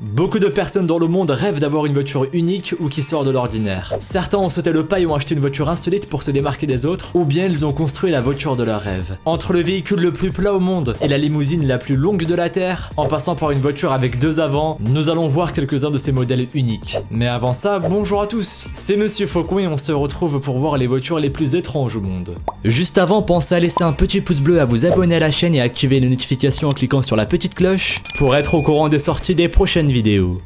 Beaucoup de personnes dans le monde rêvent d'avoir une voiture unique ou qui sort de l'ordinaire. Certains ont sauté le pas et ont acheté une voiture insolite pour se démarquer des autres, ou bien ils ont construit la voiture de leur rêve. Entre le véhicule le plus plat au monde et la limousine la plus longue de la Terre, en passant par une voiture avec deux avants, nous allons voir quelques-uns de ces modèles uniques. Mais avant ça, bonjour à tous, c'est Monsieur Faucon et on se retrouve pour voir les voitures les plus étranges au monde. Juste avant, pensez à laisser un petit pouce bleu, à vous abonner à la chaîne et à activer les notifications en cliquant sur la petite cloche pour être au courant des sorties des prochaines vidéos.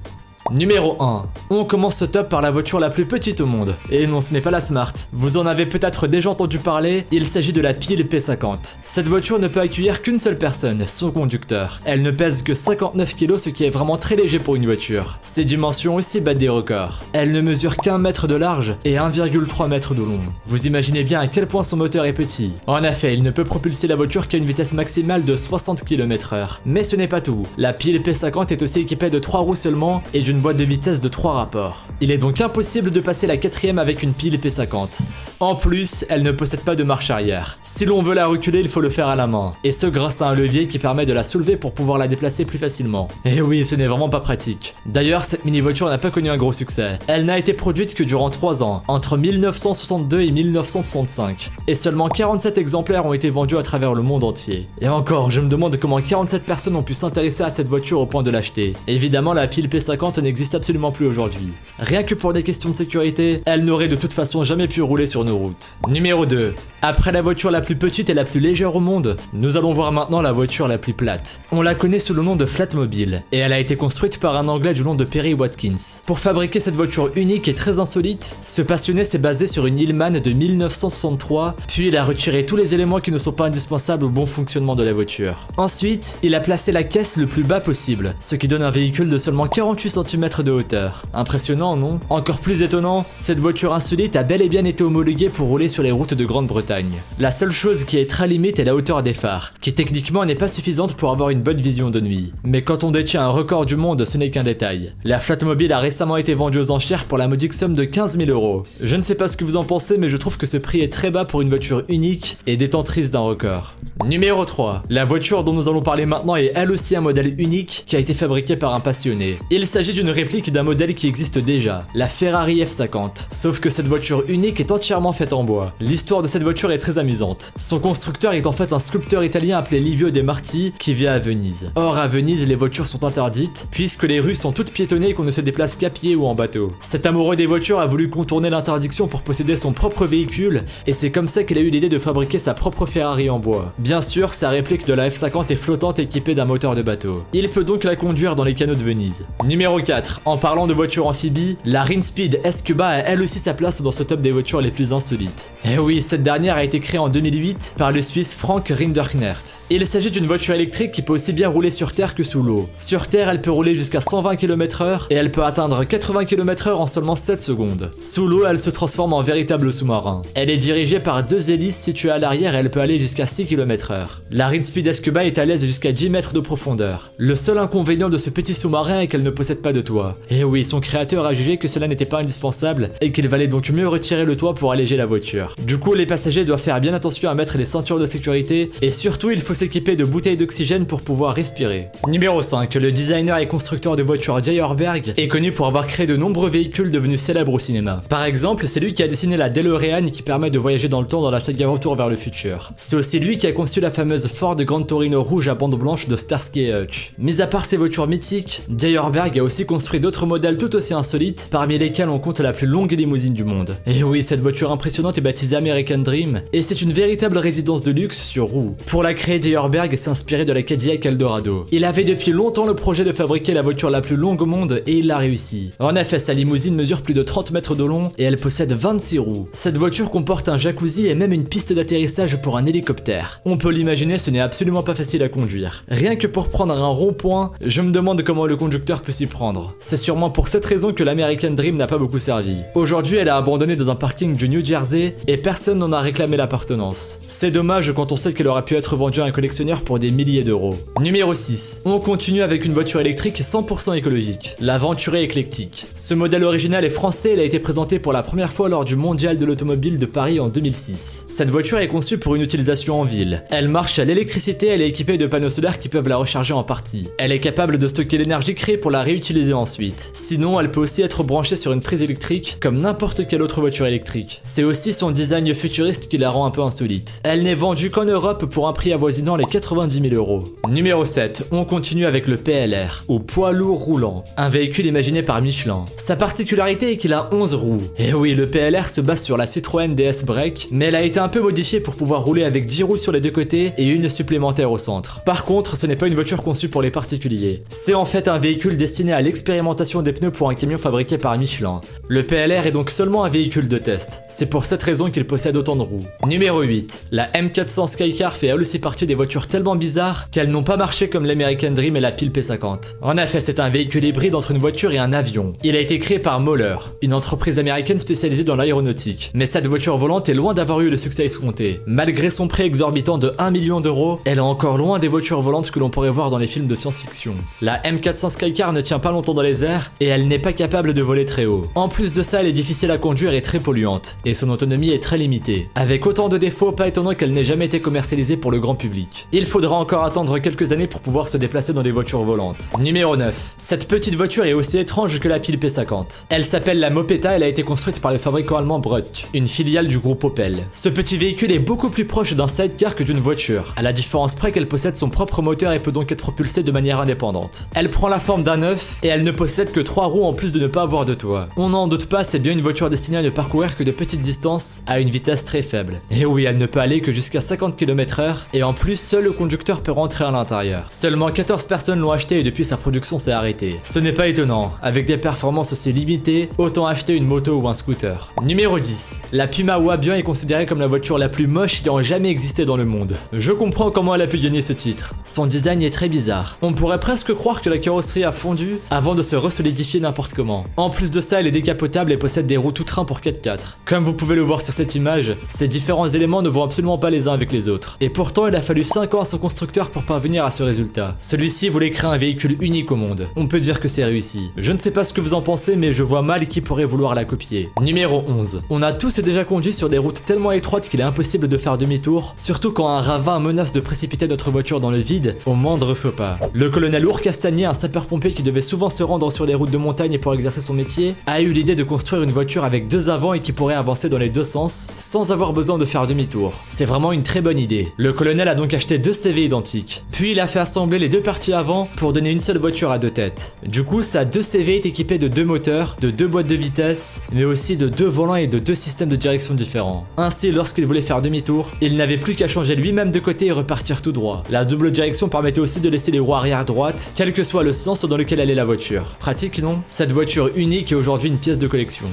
Numéro 1. On commence ce top par la voiture la plus petite au monde. Et non, ce n'est pas la Smart. Vous en avez peut-être déjà entendu parler, il s'agit de la Pile P50. Cette voiture ne peut accueillir qu'une seule personne, son conducteur. Elle ne pèse que 59 kg, ce qui est vraiment très léger pour une voiture. Ses dimensions aussi battent des records. Elle ne mesure qu'1 mètre de large et 1,3 mètre de long. Vous imaginez bien à quel point son moteur est petit. En effet, il ne peut propulser la voiture qu'à une vitesse maximale de 60 km/h. Mais ce n'est pas tout. La Pile P50 est aussi équipée de 3 roues seulement et d'une boîte de vitesse de 3 rapports. Il est donc impossible de passer la 4ème avec une Pile P50. En plus, elle ne possède pas de marche arrière. Si l'on veut la reculer, il faut le faire à la main. Et ce grâce à un levier qui permet de la soulever pour pouvoir la déplacer plus facilement. Et oui, ce n'est vraiment pas pratique. D'ailleurs, cette mini-voiture n'a pas connu un gros succès. Elle n'a été produite que durant 3 ans, entre 1962 et 1965. Et seulement 47 exemplaires ont été vendus à travers le monde entier. Et encore, je me demande comment 47 personnes ont pu s'intéresser à cette voiture au point de l'acheter. Évidemment, la Pile P50 n'existe absolument plus aujourd'hui. Rien que pour des questions de sécurité, elle n'aurait de toute façon jamais pu rouler sur nos routes. Numéro 2. Après la voiture la plus petite et la plus légère au monde, nous allons voir maintenant la voiture la plus plate. On la connaît sous le nom de Flatmobile, et elle a été construite par un Anglais du nom de Perry Watkins. Pour fabriquer cette voiture unique et très insolite, ce passionné s'est basé sur une Hillman de 1963, puis il a retiré tous les éléments qui ne sont pas indispensables au bon fonctionnement de la voiture. Ensuite, il a placé la caisse le plus bas possible, ce qui donne un véhicule de seulement 48 cm de hauteur. Impressionnant, non? Encore plus étonnant, cette voiture insolite a bel et bien été homologuée pour rouler sur les routes de Grande-Bretagne. La seule chose qui est très limite est la hauteur des phares, qui techniquement n'est pas suffisante pour avoir une bonne vision de nuit. Mais quand on détient un record du monde, ce n'est qu'un détail. La Flatmobile a récemment été vendue aux enchères pour la modique somme de 15 000 €. Je ne sais pas ce que vous en pensez, mais je trouve que ce prix est très bas pour une voiture unique et détentrice d'un record. Numéro 3. La voiture dont nous allons parler maintenant est elle aussi un modèle unique qui a été fabriqué par un passionné. Il s'agit d'une réplique d'un modèle qui existe déjà, la Ferrari F50. Sauf que cette voiture unique est entièrement faite en bois. L'histoire de cette voiture est très amusante. Son constructeur est en fait un sculpteur italien appelé Livio De Marti qui vit à Venise. Or à Venise, les voitures sont interdites puisque les rues sont toutes piétonnées et qu'on ne se déplace qu'à pied ou en bateau. Cet amoureux des voitures a voulu contourner l'interdiction pour posséder son propre véhicule et c'est comme ça qu'il a eu l'idée de fabriquer sa propre Ferrari en bois. Bien sûr, sa réplique de la F50 est flottante équipée d'un moteur de bateau. Il peut donc la conduire dans les canaux de Venise. Numéro 4. En parlant de voitures amphibies, la Rinspeed S-Cuba a elle aussi sa place dans ce top des voitures les plus insolites. Et oui, cette dernière a été créée en 2008 par le Suisse Frank Rinderknecht. Il s'agit d'une voiture électrique qui peut aussi bien rouler sur terre que sous l'eau. Sur terre, elle peut rouler jusqu'à 120 km/h et elle peut atteindre 80 km/h en seulement 7 secondes. Sous l'eau, elle se transforme en véritable sous-marin. Elle est dirigée par 2 hélices situées à l'arrière et elle peut aller jusqu'à 6 km/h. La Rinspeed S-Cuba est à l'aise jusqu'à 10 mètres de profondeur. Le seul inconvénient de ce petit sous-marin est qu'elle ne possède pas de toit. Et oui, son créateur a jugé que cela n'était pas indispensable et qu'il valait donc mieux retirer le toit pour alléger la voiture. Du coup, les passagers doivent faire bien attention à mettre les ceintures de sécurité et surtout il faut s'équiper de bouteilles d'oxygène pour pouvoir respirer. Numéro 5. Le designer et constructeur de voitures J. Horberg est connu pour avoir créé de nombreux véhicules devenus célèbres au cinéma. Par exemple, c'est lui qui a dessiné la DeLorean qui permet de voyager dans le temps dans la saga Retour vers le futur. C'est aussi lui qui a conçu la fameuse Ford Gran Torino rouge à bande blanche de Starsky et Hutch. Mis à part ces voitures mythiques, J. Horberg a aussi construit d'autres modèles tout aussi insolites, parmi lesquels on compte la plus longue limousine du monde. Et oui, cette voiture impressionnante est baptisée American Dream, et c'est une véritable résidence de luxe sur roues. Pour la créer, J. Horberg s'est inspiré de la Cadillac Eldorado. Il avait depuis longtemps le projet de fabriquer la voiture la plus longue au monde, et il l'a réussi. En effet, sa limousine mesure plus de 30 mètres de long, et elle possède 26 roues. Cette voiture comporte un jacuzzi et même une piste d'atterrissage pour un hélicoptère. On peut l'imaginer, ce n'est absolument pas facile à conduire. Rien que pour prendre un rond-point, je me demande comment le conducteur peut s'y prendre. C'est sûrement pour cette raison que l'American Dream n'a pas beaucoup servi. Aujourd'hui, elle a abandonné dans un parking du New Jersey et personne n'en a réclamé l'appartenance. C'est dommage quand on sait qu'elle aurait pu être vendue à un collectionneur pour des milliers d'euros. Numéro 6. On continue avec une voiture électrique 100% écologique, la Venturée éclectique. Ce modèle original est français, elle a été présentée pour la première fois lors du Mondial de l'automobile de Paris en 2006. Cette voiture est conçue pour une utilisation en ville. Elle marche à l'électricité, elle est équipée de panneaux solaires qui peuvent la recharger en partie. Elle est capable de stocker l'énergie créée pour la réutiliser utiliser ensuite. Sinon, elle peut aussi être branchée sur une prise électrique comme n'importe quelle autre voiture électrique. C'est aussi son design futuriste qui la rend un peu insolite. Elle n'est vendue qu'en Europe pour un prix avoisinant les 90 000 €. Numéro 7, on continue avec le PLR, ou poids lourd roulant, un véhicule imaginé par Michelin. Sa particularité est qu'il a 11 roues. Et oui, le PLR se base sur la Citroën DS Break, mais elle a été un peu modifiée pour pouvoir rouler avec 10 roues sur les deux côtés et une supplémentaire au centre. Par contre, ce n'est pas une voiture conçue pour les particuliers. C'est en fait un véhicule destiné à l'expérimentation des pneus pour un camion fabriqué par Michelin. Le PLR est donc seulement un véhicule de test. C'est pour cette raison qu'il possède autant de roues. Numéro 8, la M400 Skycar fait elle aussi partie des voitures tellement bizarres qu'elles n'ont pas marché comme l'American Dream et la Pile P50. En effet, c'est un véhicule hybride entre une voiture et un avion. Il a été créé par Moller, une entreprise américaine spécialisée dans l'aéronautique. Mais cette voiture volante est loin d'avoir eu le succès escompté. Malgré son prix exorbitant de 1 million €, elle est encore loin des voitures volantes que l'on pourrait voir dans les films de science-fiction. La M400 Skycar ne tient pas longtemps dans les airs et elle n'est pas capable de voler très haut. En plus de ça, elle est difficile à conduire et très polluante, et son autonomie est très limitée. Avec autant de défauts, pas étonnant qu'elle n'ait jamais été commercialisée pour le grand public. Il faudra encore attendre quelques années pour pouvoir se déplacer dans des voitures volantes. Numéro 9. Cette petite voiture est aussi étrange que la Pile P50. Elle s'appelle la Mopetta, elle a été construite par le fabricant allemand Brust, une filiale du groupe Opel. Ce petit véhicule est beaucoup plus proche d'un sidecar que d'une voiture, à la différence près qu'elle possède son propre moteur et peut donc être propulsée de manière indépendante. Elle prend la forme d'un œuf et elle ne possède que 3 roues en plus de ne pas avoir de toit. On n'en doute pas, c'est bien une voiture destinée à ne parcourir que de petites distances à une vitesse très faible. Et oui, elle ne peut aller que jusqu'à 50 km/h et en plus, seul le conducteur peut rentrer à l'intérieur. Seulement 14 personnes l'ont acheté et depuis sa production s'est arrêtée. Ce n'est pas étonnant, avec des performances aussi limitées, autant acheter une moto ou un scooter. Numéro 10. La Puma Wabian est considérée comme la voiture la plus moche ayant jamais existé dans le monde. Je comprends comment elle a pu gagner ce titre. Son design est très bizarre. On pourrait presque croire que la carrosserie a fondu avant de se resolidifier n'importe comment. En plus de ça, elle est décapotable et possède des roues tout-train pour 4x4. Comme vous pouvez le voir sur cette image, ces différents éléments ne vont absolument pas les uns avec les autres. Et pourtant, il a fallu 5 ans à son constructeur pour parvenir à ce résultat. Celui-ci voulait créer un véhicule unique au monde. On peut dire que c'est réussi. Je ne sais pas ce que vous en pensez, mais je vois mal qui pourrait vouloir la copier. Numéro 11. On a tous déjà conduit sur des routes tellement étroites qu'il est impossible de faire demi-tour, surtout quand un ravin menace de précipiter notre voiture dans le vide au moindre faux pas. Le colonel Our Castagnier, un sapeur-pompier qui devait souvent se rendre sur des routes de montagne pour exercer son métier, a eu l'idée de construire une voiture avec 2 avants et qui pourrait avancer dans les 2 sens sans avoir besoin de faire demi-tour. C'est vraiment une très bonne idée. Le colonel a donc acheté 2 CV identiques. Puis il a fait assembler les 2 parties avant pour donner une seule voiture à 2 têtes. Du coup, sa 2 CV est équipée de 2 moteurs, de 2 boîtes de vitesse, mais aussi de 2 volants et de 2 systèmes de direction différents. Ainsi, lorsqu'il voulait faire demi-tour, il n'avait plus qu'à changer lui-même de côté et repartir tout droit. La double direction permettait aussi de laisser les roues arrière droites, quel que soit le sens dans lequel allait la voiture. Pratique, non? Cette voiture unique est aujourd'hui une pièce de collection.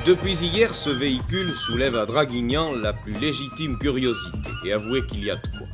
Depuis hier, ce véhicule soulève à Draguignan la plus légitime curiosité, et avouez qu'il y a de quoi.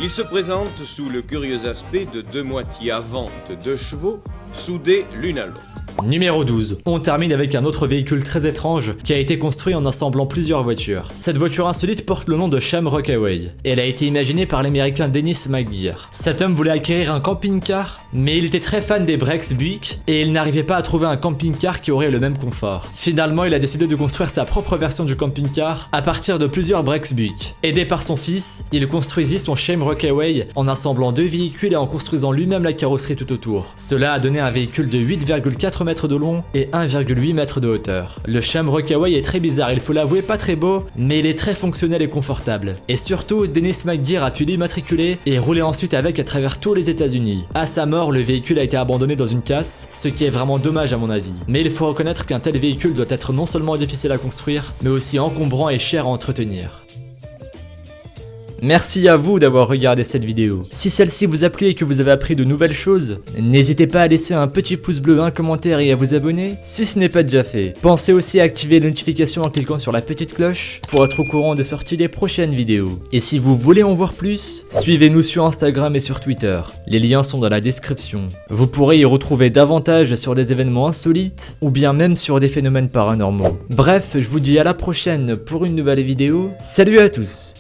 Il se présente sous le curieux aspect de 2 moitiés avantes de 2 chevaux, soudées l'une à l'autre. Numéro 12. On termine avec un autre véhicule très étrange qui a été construit en assemblant plusieurs voitures. Cette voiture insolite porte le nom de Shamrock Highway. Elle a été imaginée par l'américain Dennis McGear. Cet homme voulait acquérir un camping-car, mais il était très fan des Brex Buick et il n'arrivait pas à trouver un camping-car qui aurait le même confort. Finalement, il a décidé de construire sa propre version du camping-car à partir de plusieurs Brex Buick. Aidé par son fils, il construisit son Shamrock Highway en assemblant 2 véhicules et en construisant lui-même la carrosserie tout autour. Cela a donné un véhicule de 8,4 mètres de long et 1,8 mètres de hauteur. Le Shamrock Highway est très bizarre, il faut l'avouer, pas très beau, mais il est très fonctionnel et confortable. Et surtout, Dennis McGear a pu l'immatriculer et rouler ensuite avec à travers tous les États-Unis. À sa mort, le véhicule a été abandonné dans une casse, ce qui est vraiment dommage à mon avis. Mais il faut reconnaître qu'un tel véhicule doit être non seulement difficile à construire, mais aussi encombrant et cher à entretenir. Merci à vous d'avoir regardé cette vidéo. Si celle-ci vous a plu et que vous avez appris de nouvelles choses, n'hésitez pas à laisser un petit pouce bleu, un commentaire et à vous abonner si ce n'est pas déjà fait. Pensez aussi à activer les notifications en cliquant sur la petite cloche pour être au courant des sorties des prochaines vidéos. Et si vous voulez en voir plus, suivez-nous sur Instagram et sur Twitter. Les liens sont dans la description. Vous pourrez y retrouver davantage sur des événements insolites ou bien même sur des phénomènes paranormaux. Bref, je vous dis à la prochaine pour une nouvelle vidéo. Salut à tous!